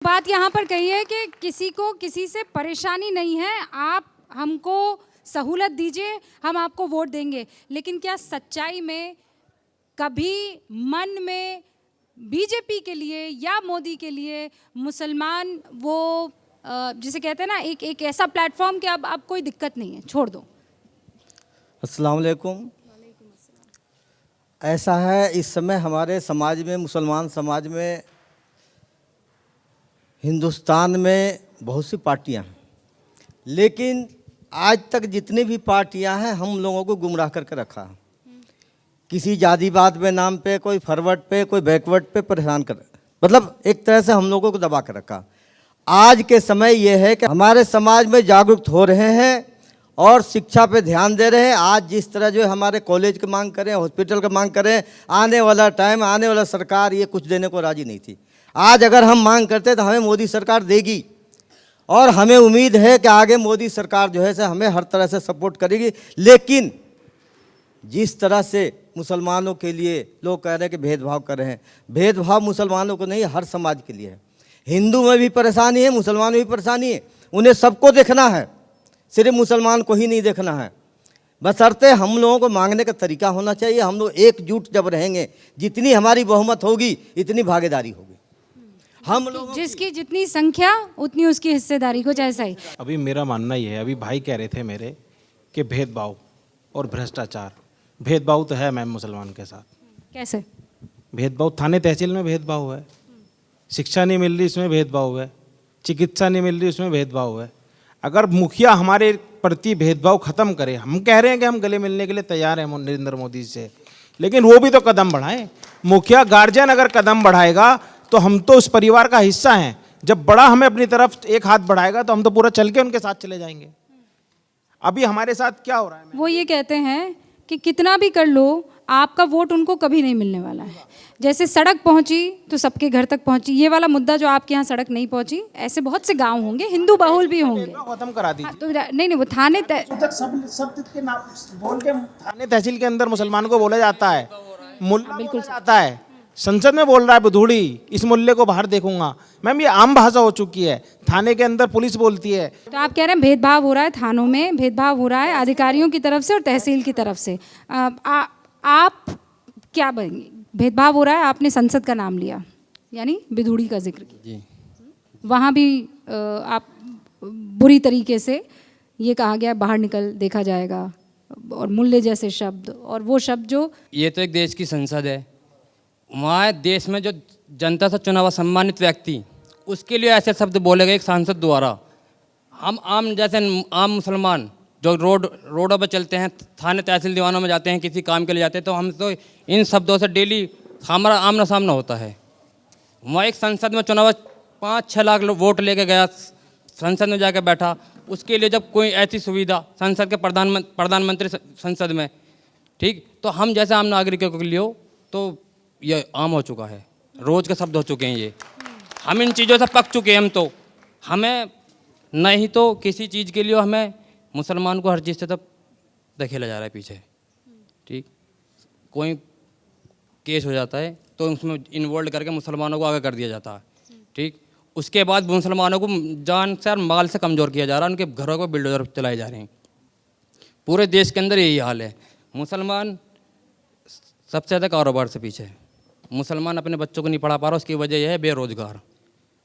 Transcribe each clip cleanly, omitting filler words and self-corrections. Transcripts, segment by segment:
बात यहाँ पर कही है कि किसी को किसी से परेशानी नहीं है, आप हमको सहूलत दीजिए, हम आपको वोट देंगे। लेकिन क्या सच्चाई में कभी मन में बीजेपी के लिए या मोदी के लिए मुसलमान वो जिसे कहते हैं ना एक ऐसा प्लेटफॉर्म कि अब कोई दिक्कत नहीं है, छोड़ दो। अस्सलाम वालेकुम। ऐसा है, इस समय हमारे समाज में, मुसलमान समाज में, हिंदुस्तान में बहुत सी पार्टियां हैं, लेकिन आज तक जितनी भी पार्टियां हैं हम लोगों को गुमराह करके रखा है। किसी जातिवाद में नाम पे, कोई फॉरवर्ड पे, कोई बैकवर्ड पे परेशान कर, मतलब एक तरह से हम लोगों को दबा कर रखा। आज के समय ये है कि हमारे समाज में जागरूक हो रहे हैं और शिक्षा पे ध्यान दे रहे हैं। आज जिस तरह जो हमारे कॉलेज की मांग करें, हॉस्पिटल की मांग करें, आने वाला टाइम, आने वाला सरकार ये कुछ देने को राजी नहीं थी। आज अगर हम मांग करते तो हमें मोदी सरकार देगी और हमें उम्मीद है कि आगे मोदी सरकार जो है से हमें हर तरह से सपोर्ट करेगी। लेकिन जिस तरह से मुसलमानों के लिए लोग कह रहे हैं कि भेदभाव कर रहे हैं, भेदभाव मुसलमानों को नहीं, हर समाज के लिए है। हिंदू में भी परेशानी है, मुसलमान में भी परेशानी है, उन्हें सबको देखना है, सिर्फ मुसलमान को ही नहीं देखना है। बशर्ते हम लोगों को मांगने का तरीका होना चाहिए। हम लोग एकजुट जब रहेंगे, जितनी हमारी बहुमत होगी इतनी भागीदारी होगी। हम लोग जिसकी जितनी संख्या उतनी उसकी हिस्सेदारी, कुछ ऐसा ही। अभी मेरा मानना ये है, अभी भाई कह रहे थे मेरे कि भेदभाव और भ्रष्टाचार, भेदभाव तो है मैम मुसलमान के साथ। कैसे भेदभाव? थाने तहसील में भेदभाव है, शिक्षा नहीं मिल रही इसमें भेदभाव है, चिकित्सा नहीं मिल रही उसमें भेदभाव है। अगर मुखिया हमारे प्रति भेदभाव खत्म करे, हम कह रहे हैं कि हम गले मिलने के लिए तैयार हैं नरेंद्र मोदी से, लेकिन वो भी तो कदम बढ़ाएं। मुखिया गार्जियन अगर कदम बढ़ाएगा तो हम तो उस परिवार का हिस्सा हैं। जब बड़ा हमें अपनी तरफ एक हाथ बढ़ाएगा तो हम तो पूरा चल के उनके साथ चले जाएंगे। अभी हमारे साथ क्या हो रहा है? वो ये कहते हैं कि कितना भी कर लो, आपका वोट उनको कभी नहीं मिलने वाला है। जैसे सड़क पहुंची तो सबके घर तक पहुंची, ये वाला मुद्दा जो आपके यहाँ सड़क नहीं पहुंची, ऐसे बहुत से गांव होंगे, हिंदू बहुल भी होंगे। खत्म करा दीजिए। तो नहीं, वो थाने सब के नाम बोल के थाने तहसील के अंदर मुसलमान को बोला जाता है, मुल्ला बोला जाता है, संसद में बोल रहा है बुधूड़ी, इस मुल्ले को बाहर देखूंगा। मैम ये आम भाषा हो चुकी है, थाने के अंदर पुलिस बोलती है। तो आप कह रहे हैं भेदभाव हो रहा है, थानों में भेदभाव हो रहा है अधिकारियों की तरफ से और तहसील की तरफ से। आप क्या बनेंगे? भेदभाव हो रहा है, आपने संसद का नाम लिया, यानी बिधूड़ी का जिक्र किया जी। वहाँ भी आप बुरी तरीके से ये कहा गया बाहर निकल देखा जाएगा, और मुल्ले जैसे शब्द, और वो शब्द जो, ये तो एक देश की संसद है, वहाँ देश में जो जनता से चुना हुआ सम्मानित व्यक्ति, उसके लिए ऐसे शब्द बोले गए एक सांसद द्वारा। हम आम जैसे आम मुसलमान जो रोडों पर चलते हैं, थाने तहसील दीवानों में जाते हैं, किसी काम के लिए जाते हैं, तो हम तो इन शब्दों से डेली हमारा आमना सामना होता है। वहाँ एक संसद में चुना हुआ 5-6 लाख वोट लेके गया, संसद में जाकर बैठा, उसके लिए जब कोई ऐसी सुविधा संसद के प्रधानमंत्री संसद में, ठीक, तो हम जैसे आम नागरिकों के लिए तो ये आम हो चुका है, रोज के शब्द हो चुके हैं ये। हम इन चीज़ों से पक चुके हैं। हम तो हमें नहीं तो किसी चीज़ के लिए हमें मुसलमान को हर चीज़ से तब धकेला जा रहा है पीछे, ठीक। कोई केस हो जाता है तो उसमें इन्वॉल्व करके मुसलमानों को आगे कर दिया जाता है, ठीक। उसके बाद मुसलमानों को जान से और माल से कमज़ोर किया जा रहा है, उनके घरों को बिल्डोजर चलाए जा रहे हैं। पूरे देश के अंदर यही हाल है। मुसलमान सबसे ज़्यादा कारोबार से पीछे है। मुसलमान अपने बच्चों को नहीं पढ़ा पा रहा, उसकी वजह यह है बेरोज़गार।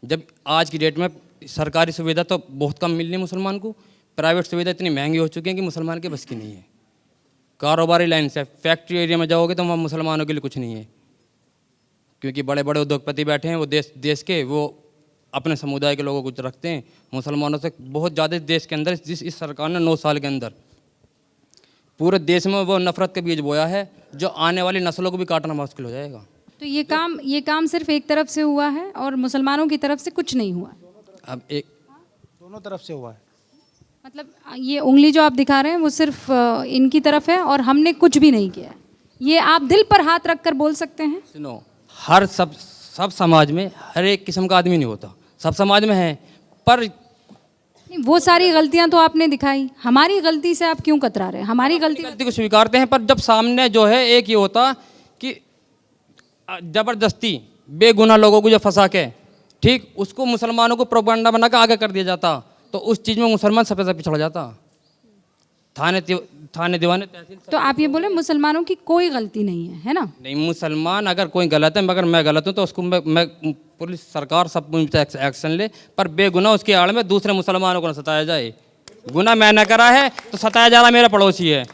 जब आज की डेट में सरकारी सुविधा तो बहुत कम मिल रही है मुसलमान को, प्राइवेट सुविधा इतनी महंगी हो चुकी है कि मुसलमान के बस की नहीं है। कारोबारी लाइन से फैक्ट्री एरिया में जाओगे तो वहाँ मुसलमानों के लिए कुछ नहीं है, क्योंकि बड़े बड़े उद्योगपति बैठे हैं, वो देश के वो अपने समुदाय के लोगों को रखते हैं। मुसलमानों से बहुत ज़्यादा देश के अंदर इस सरकार ने 9 साल के अंदर पूरे देश में वो नफरत के बीज बोया है, जो आने वाली नस्लों को भी काटना मुश्किल हो जाएगा। तो ये काम सिर्फ एक तरफ से हुआ है और मुसलमानों की तरफ से कुछ नहीं हुआ। अब एक दोनों तरफ से हुआ है, मतलब ये उंगली जो आप दिखा रहे हैं वो सिर्फ इनकी तरफ है और हमने कुछ भी नहीं किया है, ये आप दिल पर हाथ रख कर बोल सकते हैं? सुनो, हर सब समाज में हर एक किस्म का आदमी नहीं होता, सब समाज में है, पर वो सारी गलतियां तो आपने दिखाई, हमारी गलती से आप क्यों कतरा रहे हैं? हमारी गलती को स्वीकारते हैं, पर जब सामने जो है एक ये होता कि जबरदस्ती बेगुनाह लोगों को जो फंसा के ठीक, उसको मुसलमानों को प्रोपेगेंडा बना के आगे कर दिया जाता, तो उस चीज़ में मुसलमान सबसे ज़्यादा पिछड़ जाता। थाने दीवाने तहसील तो आप ये बोले मुसलमानों की कोई गलती नहीं है ना? नहीं, मुसलमान अगर कोई गलत है, मगर मैं गलत हूँ तो उसको मैं पुलिस सरकार सब मुझ पे एक्शन ले, पर बेगुनाह उसकी आड़ में दूसरे मुसलमानों को न सताया जाए। गुनाह मैंने करा है तो सताया जा रहा मेरा पड़ोसी है।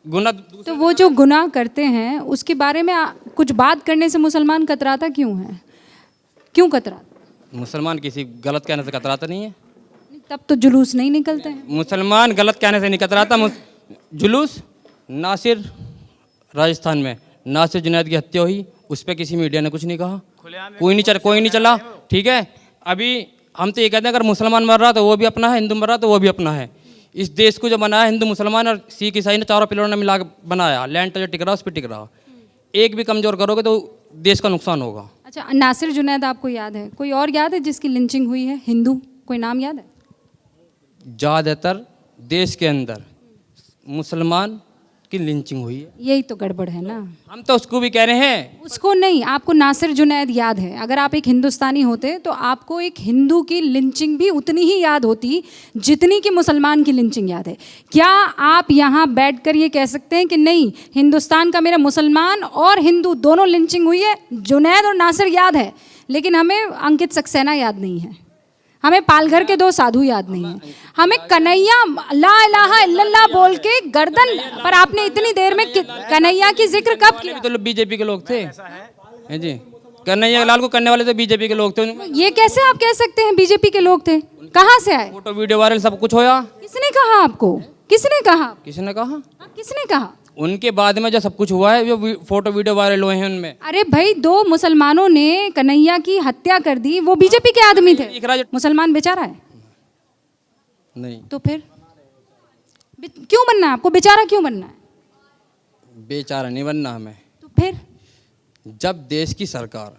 गुनाह तो वो जो गुनाह करते हैं उसके बारे में कुछ बात करने से मुसलमान कतराता क्यों है? क्यों कतराता? मुसलमान किसी गलत कहने से कतराता नहीं है। तब तो जुलूस नहीं निकलते हैं। मुसलमान गलत कहने से नहीं कतराता। जुलूस नासिर राजस्थान में नासिर जुनैद की हत्या हुई, उस पर किसी मीडिया ने कुछ नहीं कहा, कोई नहीं चला। ठीक है, अभी हम तो ये कहते हैं अगर मुसलमान मर रहा तो वो भी अपना है, हिंदू मर रहा तो वो भी अपना है। इस देश को जो बनाया हिंदू मुसलमान और सिख ईसाई ने चारों पिलरों ने मिला के बनाया, लैंड जो टिक रहा उस पर टिक रहा। एक भी कमजोर करोगे तो देश का नुकसान होगा। अच्छा, नासिर जुनैद आपको याद है? कोई और याद है जिसकी लिंचिंग हुई है हिंदू? कोई नाम याद है? ज़्यादातर देश के अंदर मुसलमान की लिंचिंग हुई है। यही तो गड़बड़ है ना। हम तो उसको भी कह रहे हैं। उसको नहीं, आपको नासिर जुनैद याद है। अगर आप एक हिंदुस्तानी होते तो आपको एक हिंदू की लिंचिंग भी उतनी ही याद होती जितनी कि मुसलमान की लिंचिंग याद है। क्या आप यहाँ बैठकर ये कह सकते हैं कि नहीं, हिंदुस्तान का मेरा मुसलमान और हिंदू दोनों लिंचिंग हुई है, जुनैद और नासिर याद है, लेकिन हमें अंकित सक्सेना याद नहीं है, हमें पालघर के 2 साधु याद नहीं है, हमें कन्हैया ला इलाहा इल्लल्लाह बोल के गर्दन पर आपने इतनी देर में कन्हैया की जिक्र कब किया? तो बीजेपी के लोग थे हैं जी, कन्हैया लाल को करने वाले तो बीजेपी के लोग थे। ये कैसे आप कह सकते हैं बीजेपी के लोग थे? कहाँ से आए? फोटो वीडियो वायरल सब कुछ होया। किसने कहा आपको? किसने कहा? किसने कहा? हाँ, किसने कहा? उनके बाद में जो सब कुछ हुआ है, जो फोटो वीडियो वायरल हुए हैं उनमें। अरे भाई, 2 मुसलमानों ने कन्हैया की हत्या कर दी, वो बीजेपी के आदमी थे। मुसलमान बेचारा है? नहीं, तो फिर क्यों बनना है आपको? बेचारा क्यों बनना है? बेचारा नहीं बनना हमें। तो फिर जब देश की सरकार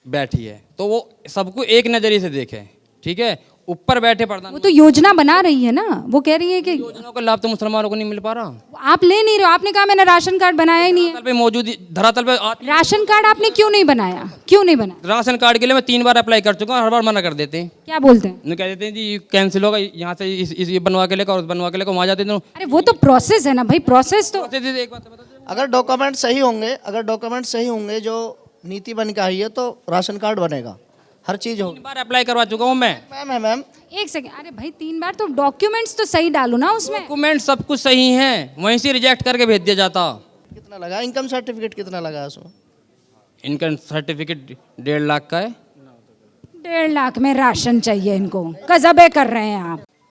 बैठी है तो वो सबको एक नजरिए से देखे। ठीक है, ऊपर बैठे प्रधान, वो तो योजना बना रही है ना, वो कह रही है कि योजनाओं का लाभ तो मुसलमानों को नहीं मिल पा रहा। आप ले नहीं रहे हो। आपने कहा मैंने राशन कार्ड बनाया ही नहीं है। धरातल पे मौजूद, धरातल पे राशन कार्ड आपने क्यों नहीं बनाया? क्यों नहीं बनाया? राशन कार्ड के लिए मैं 3 बार अप्लाई कर चुका हूँ, हर बार मना कर देते हैं। क्या बोलते हैं? कह देते हैं जी कैंसिल होगा, यहाँ से ये बनवा के लेकर और बनवा के लेकर वहाँ जाते हैं। अरे वो तो प्रोसेस है ना भाई, प्रोसेस तो एक बात बता दो, अगर डॉक्यूमेंट सही होंगे जो नीति बन के आई है तो राशन कार्ड बनेगा, हर चीज़ होगी। 3 बार अप्लाई करवा चुका हूँ मैं। मैम एक सेकंड, अरे भाई 3 बार तो डॉक्यूमेंट्स तो सही डालो ना उसमें। डॉक्यूमेंट सब कुछ सही हैं, वहीं से रिजेक्ट करके भेज दिया जाता। कितना लगा? इनकम सर्टिफिकेट कितना लगा उसमें? इनकम सर्टिफिकेट 1.5 लाख का है। 1.5 लाख में राशन चाहिए इनको? गजबे कर रहे हैं आप।